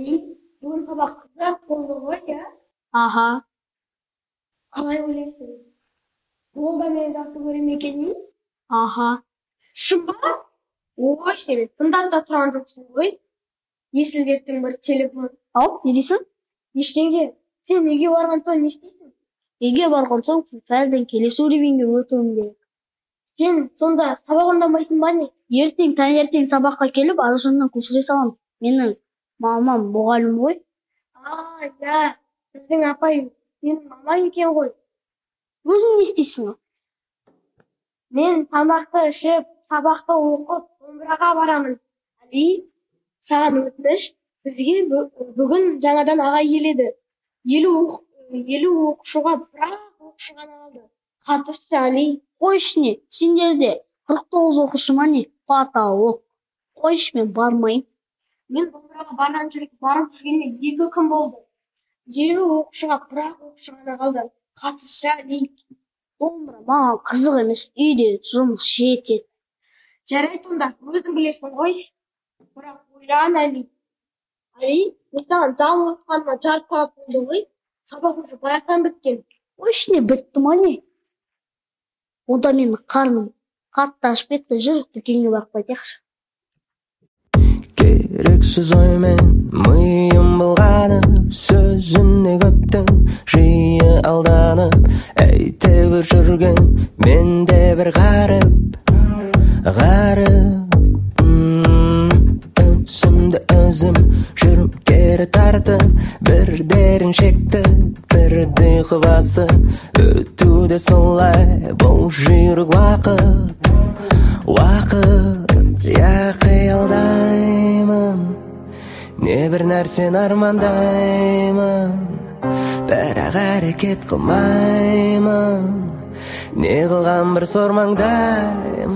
бүгін сабақ қызық болды ғой, иә? Аха. Қалай ойлайсың? Ол да мені жақсы көре ме екен деймін? Аха. Шын ба? Ой, сен тыңдап та тұрған жоқсың ғой. Есіл дерттің бір телефон. Ау, не дейсің? Ештеңе. Сен үйге барған соң не істейсің? Үйге барған соң фәзден келесі уровеньге өтуім керек. Сен сонда сабақ орындамайсың ба не? Таңертең сабаққа келіп, ағылшыннан көшіре салам. Менің мамам мұғалім ғой. Я, біздің апай сенің мамаң екен ғой. Өзің не істейсің? Мен тамақты ішіп, сабақты оқып, домбыраға барамын. Али, саған өтініш, бізге бүгін жаңадан аға келеді. 50 оқушыға бірақ оқушы ғана қалды. Қатысшы, Али. Қойшы, сендерде 49 оқушы ма не? Потолок. Қойшы, мен бармайым. Мен домбыраға барған барып жүргеніме 2 күн болды. 50 оқушыға бірақ оқушы ғана қалды. Қатысшы, Али. Домбыра маған қызық емес, үйде жұмыс жетеді. Жарайды онда, өзің білесің ғой. Бірақ ойлан, Али. Али, мен саған зал оқығаныма жарты сағат болды ғой. Сабақ уже баяғыдан біткен. Қойшы, бітті ма не? Онда менің қарным қатты ашып кетті, жүр дүкенге барып қайтайықшы. Керексіз оймен миым былғанып, сөзіне көптің жиі алданып, әйтеуір жүрген менде бір ғаріп өзімді өзім жүріп кері тартып, бірдерін шекті, бірді қыбасы өтуде солай бұл жүйрік уақыт, я қиялдаймын, не бір нәрсен армандаймын, бірақ әрекет қылмаймын, не қылған бір сормаңдаймын.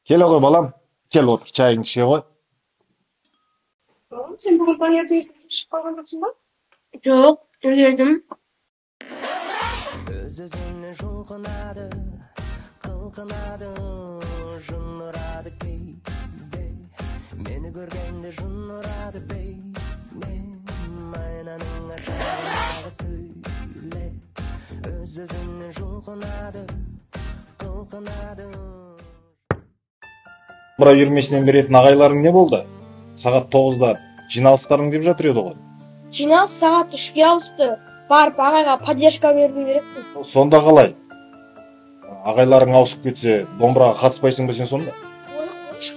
Кел ғой балам, кел отыр, чайыңды іше ғой. Сен бүгін таңертең естен шығып қалған жоқсың ба? Жоқ, үлгердім. Өз-өзіне жұлқынады, қылқынады, жын ұрады кейде, мені көргенде жын ұрады бейне, айнаның ашағындағы сөйле, өз-өзіне жұлқынады, қылқынады. Бұра үйірмесінен беретін ағайларың не болды? Сағат 9-да жиналыстарың деп жатыр еді ғой. Жиналыс сағат 3-ге ауысты. Барып ағайға поддержка беруім керекпін. Сонда қалай? Ағайларың ауысып кетсе, домбыраға қатыспайсың ба сен сонда?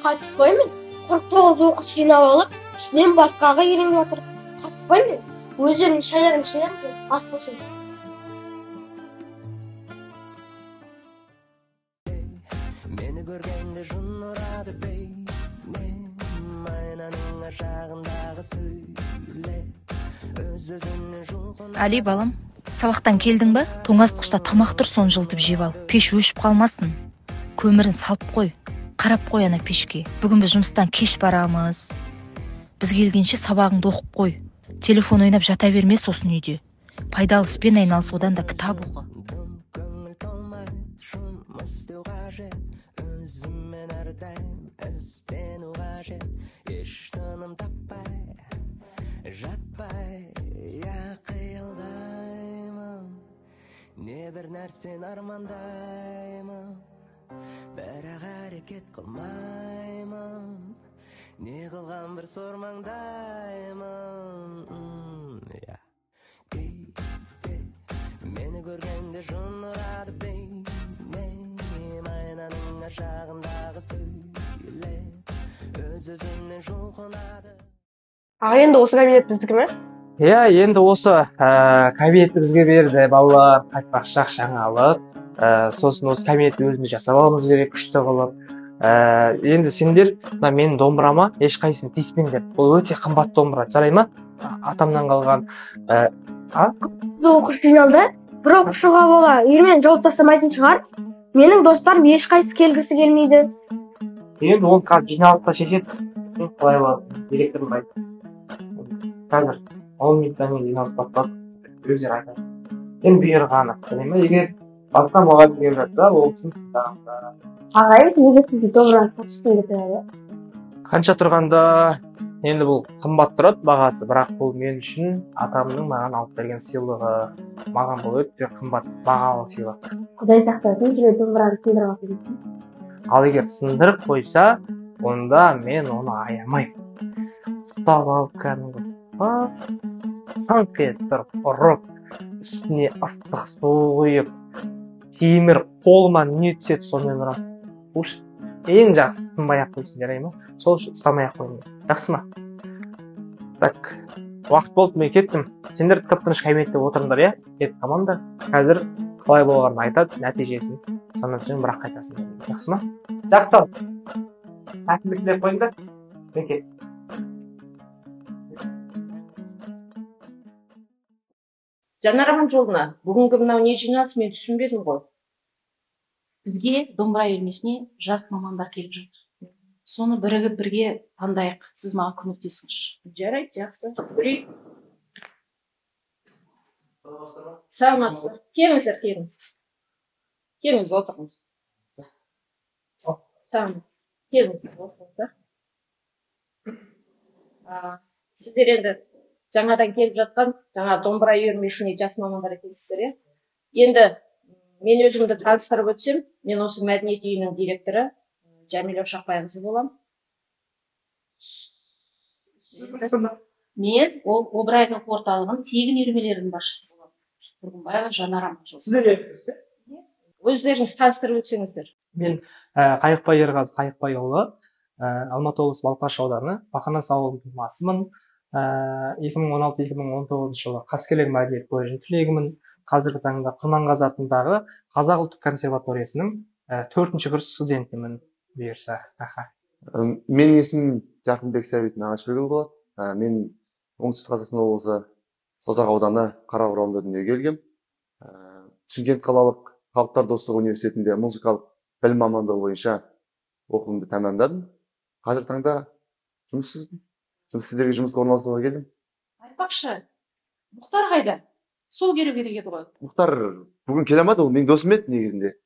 Қатыспаймын. 49 оқушы жинап алып, үстінен басқаға үйреніп жатыр. Қатыспаймын. Өздерің шайларың деп бас қылсын. Мені көргенде жын ұрады бейне, айнаның ашағындағы сөйле, өз-өзіне жұлқынады. Али, балам, сабақтан келдің ба? Тоңазытқышта тамақ тұр, соны жылытып жеп ал. Пеш өшіп қалмасын. Көмірін салып қой. Қарап қой ана пешке. Бүгін біз жұмыстан кеш барамыз. Біз келгенше сабағыңды оқып қой. Телефон ойнап жата берме сосын үйде. Пайдалы іспен айналыс, одан да кітап оқы. Өзіммен әрдайым іздену қажет, еш тыным таппай, жатпай, я қиялдаймын, не бір нәрсен армандаймын, бірақ әрекет қылмаймын, не қылған бір сормаңдаймын. Кейде мені көргенде жын ұрады бейне, айнаның ашағындағы сөйле, өз-өзіне жұлқынады. Аға, енді осы кабинет біздікі ме? Иә, енді осы кабинетті бізге берді балалар, қайтпақшы ақшаны алып, сосын осы кабинетті өзіміз жасап алуымыз керек, күшті қылып. Енді сендер менің домбырама ешқайсысын тиіспеңдер. Бұл өте қымбат домбыра, жарай ма? атамнан қалған Біз оқушы жиналды. Бір оқушыға бола үйірмені жауып тастамайтын шығар. Менің достарым ешқайсысы келгісі келмейді. енді оны қазір жиналыста шешеді. Қалай болады, директорым айтты. Қазір 10 минуттан кейін жиналыс басталады. Өздері айтады. Енді бұйырғаны. Біле ме? Егер басқа мұғалім келіп жатса, ол кісінің тыңдағанда. Ағай, неге сізге домбыраны сатқысы келіп еді? Қанша тұрғанда енді бұл қымбат тұрады бағасы, бірақ бұл мен үшін атамның маған алып берген сыйлығы. Маған бұл өте қымбат бағалы сыйлық. Құдай сақтасын, жүре домбыраны сындырып алсын. Ал егер сындырып қойса, онда мен оны аямаймын. Ұстап алып кәдімгі саңқ етіп ұрып, үстіне ыстық су құйып, темір қолыма не түседі сонымен ұрам. Уж ең жақсы тынбай-ақ қойсын, жарай ма? Сол үшін ұстамай-ақ қойын. Жақсы ма? Так, уақыт болды, мен кеттім. Сендер тып-тыныш кабинетте отырыңдар, иә? Кет команда. Қазір қалай болғанын айтады, нәтижесін. Сонан соң бірақ қайтасың. Жақсы ма? Жақсы. Әкімдікте қойыңдар. Мен кеттім. Жанар Аманжоловна, бүгінгі мынау не жиналыс, мен түсінбедім ғой. Бізге домбыра үйірмесіне жас мамандар келіп жатыр. Соны бірігіп бірге таңдайық. Сіз маған көмектесіңізші. Жарайды, жақсы. Көрейік. Саламатсыздар. Келіңіздер, келіңіз. Келіңіз, отырыңыз. Саламатсыз. Келіңіздер, отырыңыздар. Сіздер енді жаңадан келіп жатқан, жаңа домбыра үйірмесіне жас мамандар екенсіздер, иә? Енді мен өзімді таныстырып өтсем, мен осы мәдениет үйінің директоры Жәмила Ошақбайқызы боламын. Мен Обырайлық орталығын тегін үйірмелерінің басшысы боламын. Тұрғынбаева Жанар Аманжоловна. Сіздер екенсіз, Өздеріңіз таныстырып өтсеңіздер. мен Қайықбай Ерғазы Қайықбайұлы, Алматы облысы Балқаш ауданы Бақанас ауылының тумасымын. 2016-2019 жылы Қаскелең мәдениет колледжінің түлегімін. Қазіргі таңда Құрманғазы атындағы Қазақ ұлттық консерваториясының 4-ші курс студентімін. Бұйырса. Менің есімім Жарқынбек Сәбит Нағашбекұлы болады. Мен оңтүстік Қазақстан облысы Созақ ауданы Қарағұр ауылында дүниеге келгем. Шымкент қалалық Халықтар достығы университетінде музыкалық білім мамандығы бойынша оқуымды тәмамдадым. Қазір таңда жұмыссызбын. Сіздерге жұмысқа орналасуға келдім. Айтпақшы, Мұхтар қайда? Сол келу керек еді ғой. Мұхтар бүгін келе алмады, ол менің досым еді негізінде.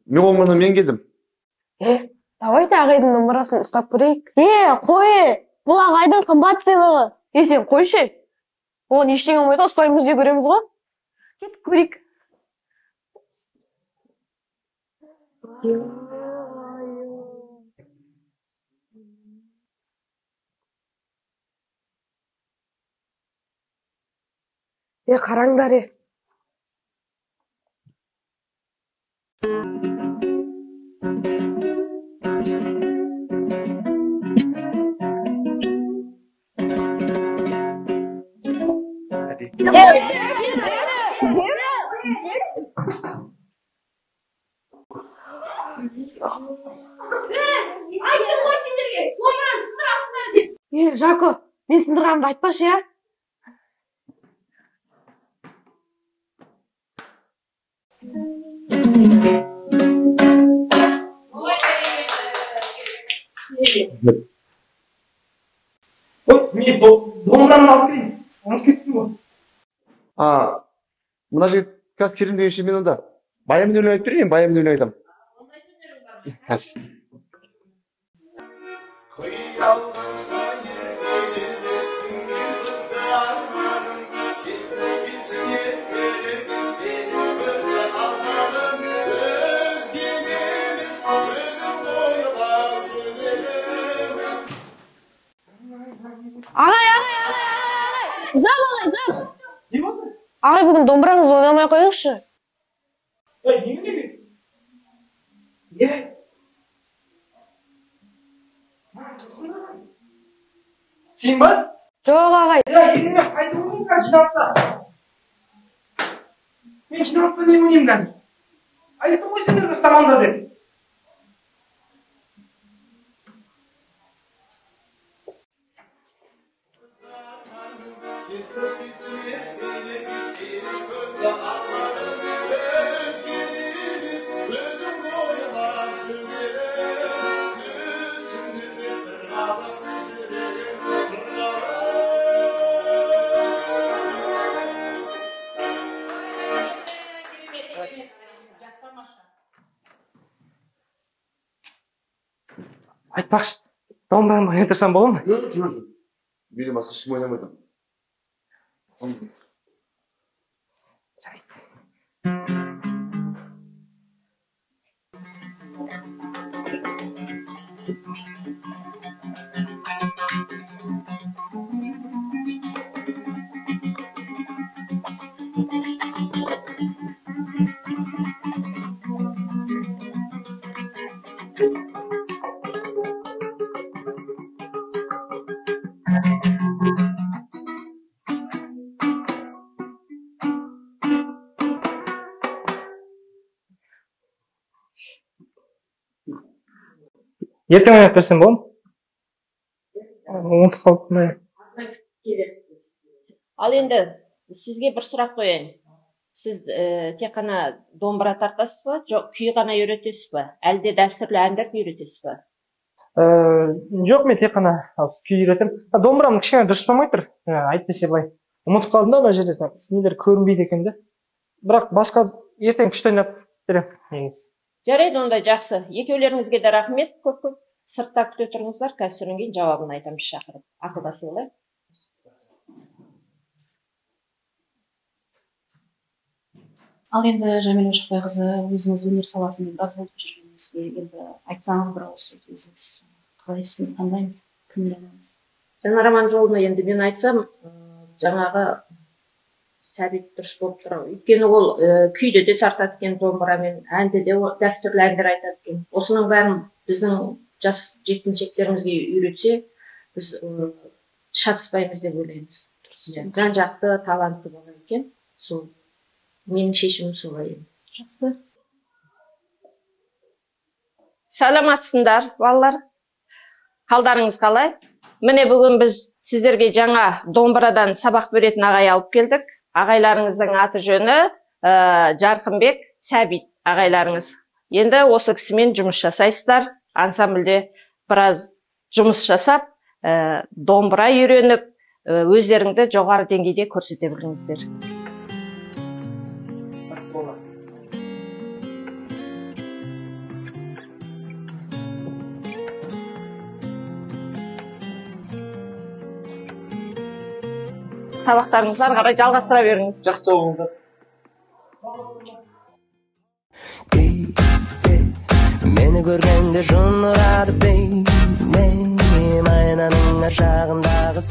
Мен оңынан мен келдім. Давайте ағайдың домбырасын ұстап көрейік. Қой! Бұл ағайдың қымбат сыйлығы. Сен қойшы. Оған ештеңе болмайды, ұстаймыз де көреміз ғой. Кет көрейік. Қараңдар. Жако, мен сындырғанымды айтпашы, я? Мен домбырамды алып келейін. Ұмытып кеттім ғой. Мына жігіт қазір келем дегенше мен онда баянмен өлең айтып берейін, баянмен өлең айтамын. Ағай! Ағай, бүгін домбыраңыз ойнамай қойыңызшы. Неге? Сен ба? Жоқ, ағай. Еліме қайтып ойнайын қазір жиналыста. Мен жиналыста не ойнайын қазір? Айттым ғой сендерге ұстамаңдар деп. Айтпақшы, домбыраңды ойнатсам бола ма? Жоқ. Менен басқа ешкім ойнамайды. Ертең ойнап берсем бола ма? Ұмытып қалыппын. Ал енді сізге бір сұрақ қояйын. Сіз тек қана домбыра тартасыз ба, жоқ күй ғана үйретесіз ба, әлде дәстүрлі әндерді үйретесіз ба? Жоқ, мен тек қана күй үйретемін. Домбырам кішкене дұрыс болмай тұр. Әйтпесе былай. Ұмытып қалдым да мына жерде нелер көрінбейді екен де. Бірақ басқа ертең күшті ойнап беремін негізі. Жарайды, онда жақсы. Екеулеріңізге де рахмет, көп-көп. Сыртта күте тұрыңыздар, қазір кейін жауабын айтамыз шақырып. Ақылдасып алайық. Ал енді Жәмила Ошақбайқызы, өзіңіз өнер саласында біраз болып жүргеніңізге енді айтсаңыз бір ауыз сөз өзіңіз қалайсыз, қандаймыз, кіммен ойланасыз? Жаңа роман жолына енді мен айтсам, жаңағы сәбит дұрыс болып тұр. Өйткені ол күйді де тартады екен домбырамен, әнді де дәстүрлі әндер айтады екен. Осының бәрін біздің жас жеткіншектерімізге үйретсе, біз шатыспаймыз деп ойлаймыз. Жан жақты, талантты бала екен. Сол менің шешімім солай енді. Жақсы. Саламатсыңдар, балалар. Қалдарыңыз қалай? Міне бүгін біз сіздерге жаңа домбырадан сабақ беретін ағай алып келдік. Ағайларыңыздың аты жөні Жарқынбек, Сәбит ағайларыңыз. Енді осы кісімен жұмыс жасайсыздар. Ансамбльде біраз жұмыс жасап, домбыра үйреніп, өздеріңді жоғары деңгейде көрсете біліңіздер. Сабақтарыңыздан қарай жалғастыра беріңіз. Жақсы болыңыздар. Meni görgende jın urады beynim, aynaның ар жағындағы